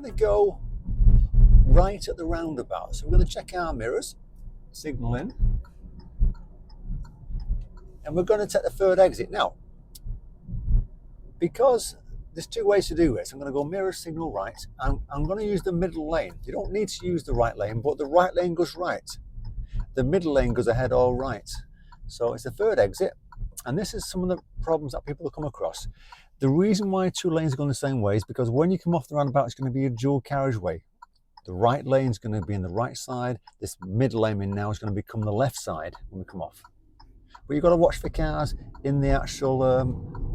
to go right at the roundabout. So we're going to check our mirrors, signal in, and we're going to take the third exit. Now, because there's two ways to do this, I'm going to go mirror, signal right, and I'm going to use the middle lane. You don't need to use the right lane, but the right lane goes right. The middle lane goes ahead all right. So it's the third exit, and this is some of the problems that people come across. The reason why two lanes are going the same way is because when you come off the roundabout, it's going to be a dual carriageway. The right lane is going to be in the right side. This middle lane in now is going to become the left side when we come off. But you've got to watch for cars in the actual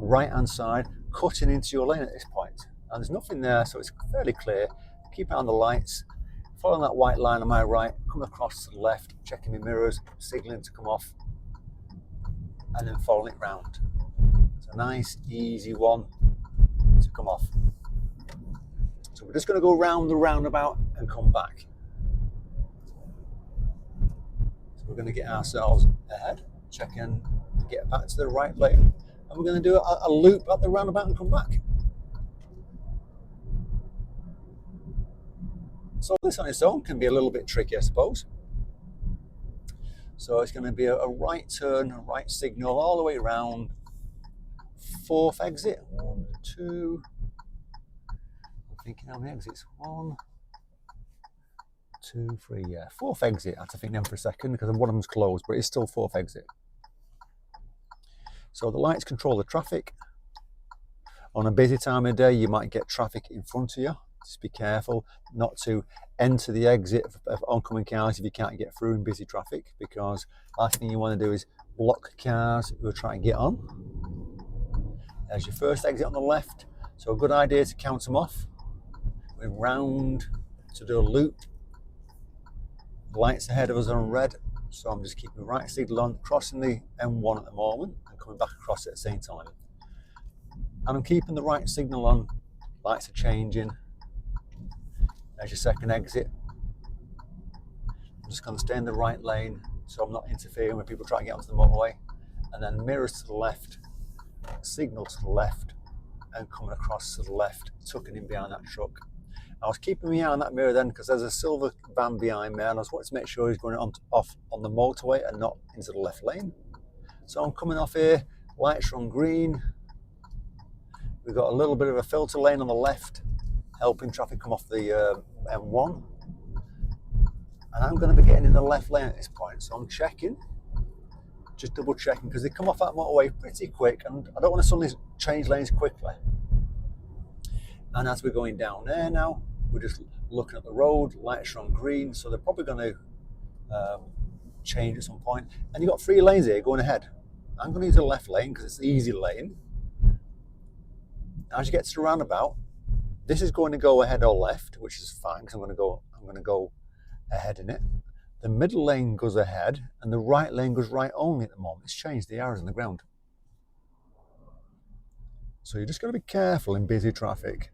right-hand side cutting into your lane at this point. And there's nothing there, so it's fairly clear. Keep an eye on the lights, following that white line on my right, come across to the left, checking my mirrors, signaling to come off, and then following it round. It's a nice, easy one to come off. So we're just going to go round the roundabout and come back. So we're going to get ourselves ahead, check in, get back to the right lane, and we're going to do a loop at the roundabout and come back. So this on its own can be a little bit tricky, I suppose. So it's going to be a right turn, a right signal all the way around. Fourth exit, 1, 2. I'm thinking how many exits? 1, 2, 3. Yeah, fourth exit. I have to think them for a second because one of them's closed, but it's still fourth exit. So the lights control the traffic. On a busy time of day, you might get traffic in front of you. Just be careful not to enter the exit of oncoming cars if you can't get through in busy traffic, because last thing you want to do is block cars who are trying to get on. There's your first exit on the left, so a good idea to count them off. We're round to do a loop. The lights ahead of us are on red, so I'm just keeping the right signal on, crossing the M1 at the moment and coming back across at the same time. And I'm keeping the right signal on, lights are changing. There's your second exit. I'm just going to stay in the right lane so I'm not interfering when people try to get onto the motorway. And then mirrors to the left, signal to the left, and coming across to the left, tucking in behind that truck. I was keeping my eye on that mirror then because there's a silver van behind me, and I was wanting to make sure he's going off on the motorway and not into the left lane. So I'm coming off here, lights are on green. We've got a little bit of a filter lane on the left, helping traffic come off the M1. And I'm going to be getting in the left lane at this point, so I'm checking, just double checking, because they come off that motorway pretty quick, and I don't want to suddenly change lanes quickly. And as we're going down there now, we're just looking at the road, lights are on green, so they're probably going to change at some point. And you've got 3 lanes here going ahead. I'm going to use the left lane because it's the easy lane. As you get to the roundabout, this is going to go ahead or left, which is fine because I'm going to go ahead in it. The middle lane goes ahead and the right lane goes right only at the moment. It's changed the arrows on the ground. So you're just going to be careful in busy traffic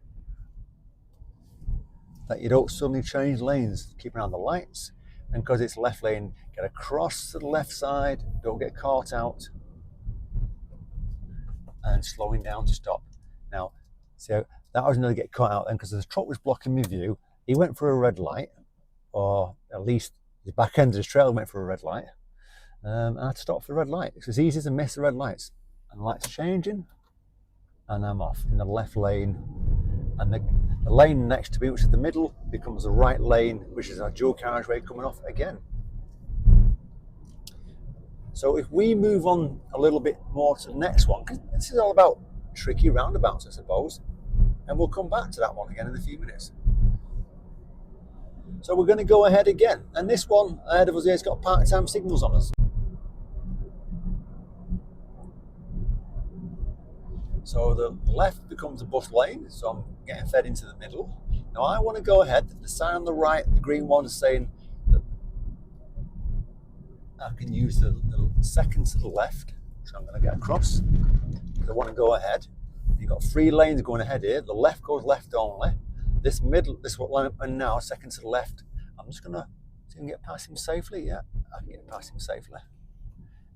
that you don't suddenly change lanes. Keep an eye on the lights, and because it's left lane, get across to the left side, don't get caught out, and slowing down to stop. Now, so that was going to get caught out then because the truck was blocking my view. He went for a red light, or at least the back end of his trailer went for a red light, and I had to stop for the red light. It's as easy to miss the red lights. And the lights changing, and I'm off in the left lane, and the lane next to me, which is the middle, becomes the right lane, which is our dual carriageway coming off again. So if we move on a little bit more to the next one, because this is all about tricky roundabouts, I suppose, and we'll come back to that one again in a few minutes. So we're going to go ahead again, and this one ahead of us here has got park time signals on us. So the left becomes a bus lane, so I'm getting fed into the middle. Now I want to go ahead. The sign on the right, the green one, is saying that I can use the second to the left. So I'm going to get across. I want to go ahead. You've got 3 lanes going ahead here. The left goes left only. This middle, this what line, and now second to the left. I'm just going to see if I can get past him safely. Yeah, I can get past him safely.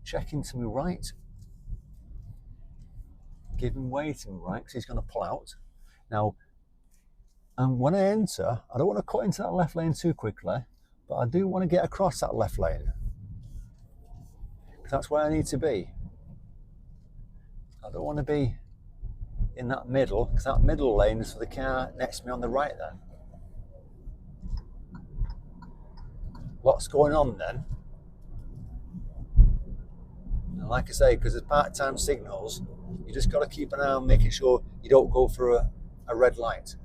Checking to my right. Giving way to my right because he's going to pull out. Now, And when I enter, I don't want to cut into that left lane too quickly, but I do want to get across that left lane. That's where I need to be. I don't want to be in that middle, because that middle lane is for the car next to me on the right then. Lots going on then. And like I say, because there's part-time signals, you just got to keep an eye on making sure you don't go for a red light.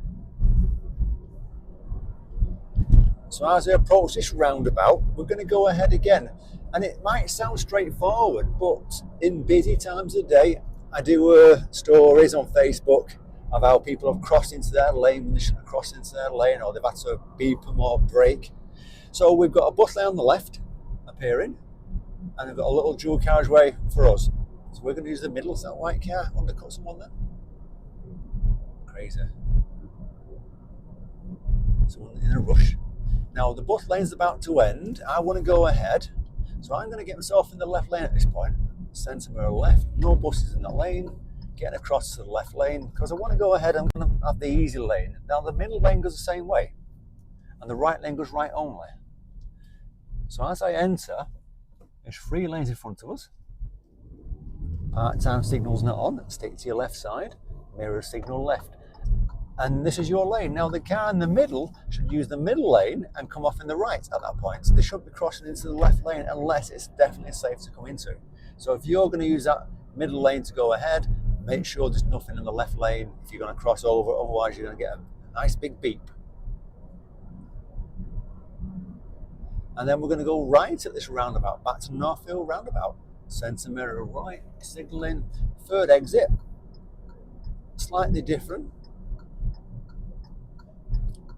So as I approach this roundabout, we're going to go ahead again. And it might sound straightforward, but in busy times of the day, I do stories on Facebook of how people have crossed into their lane when they shouldn't have crossed into their lane, or they've had to beep them or brake. So we've got a bus lane on the left appearing, and we've got a little dual carriageway for us. So we're going to use the middle. Is that white car undercut someone then? Crazy. Someone in a rush. Now the bus lane's about to end. I want to go ahead, so I'm going to get myself in the left lane at this point. Centre mirror left, no buses in that lane, getting across to the left lane, because I want to go ahead. I'm going to have the easy lane. Now the middle lane goes the same way, and the right lane goes right only. So as I enter, there's 3 lanes in front of us. Part-time signal's not on, stick to your left side, mirror signal left. And this is your lane. Now the car in the middle should use the middle lane and come off in the right at that point. So they shouldn't be crossing into the left lane unless it's definitely safe to come into. So if you're going to use that middle lane to go ahead, make sure there's nothing in the left lane if you're going to cross over, otherwise you're going to get a nice big beep. And then we're going to go right at this roundabout, back to Northfield Roundabout. Centre mirror right, signalling, third exit, slightly different.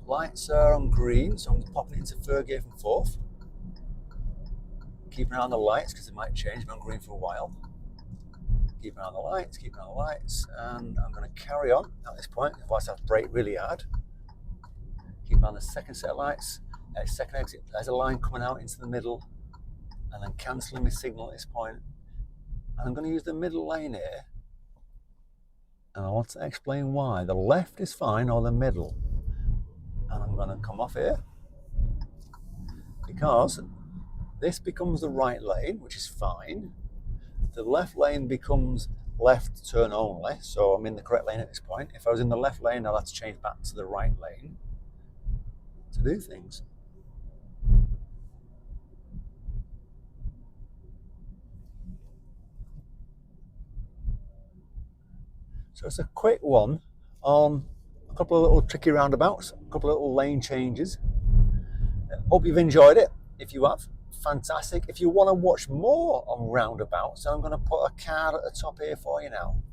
Lights are on green, so I'm popping into third gear from fourth. Keep an eye on the lights because it might change. I'm on green for a while. Keep an eye on the lights, keep an eye on the lights, and I'm going to carry on at this point, otherwise I have to brake really hard. Keep an eye on the second set of lights, second exit. There's a line coming out into the middle, and then cancelling my signal at this point. And I'm going to use the middle lane here, and I want to explain why. The left is fine, or the middle. And I'm going to come off here because this becomes the right lane, which is fine. The left lane becomes left turn only, so I'm in the correct lane at this point. If I was in the left lane, I'll have to change back to the right lane to do things. So it's a quick one on a couple of little tricky roundabouts, a couple of little lane changes. Hope you've enjoyed it. If you have, fantastic. If you want to watch more on roundabouts, I'm going to put a card at the top here for you now.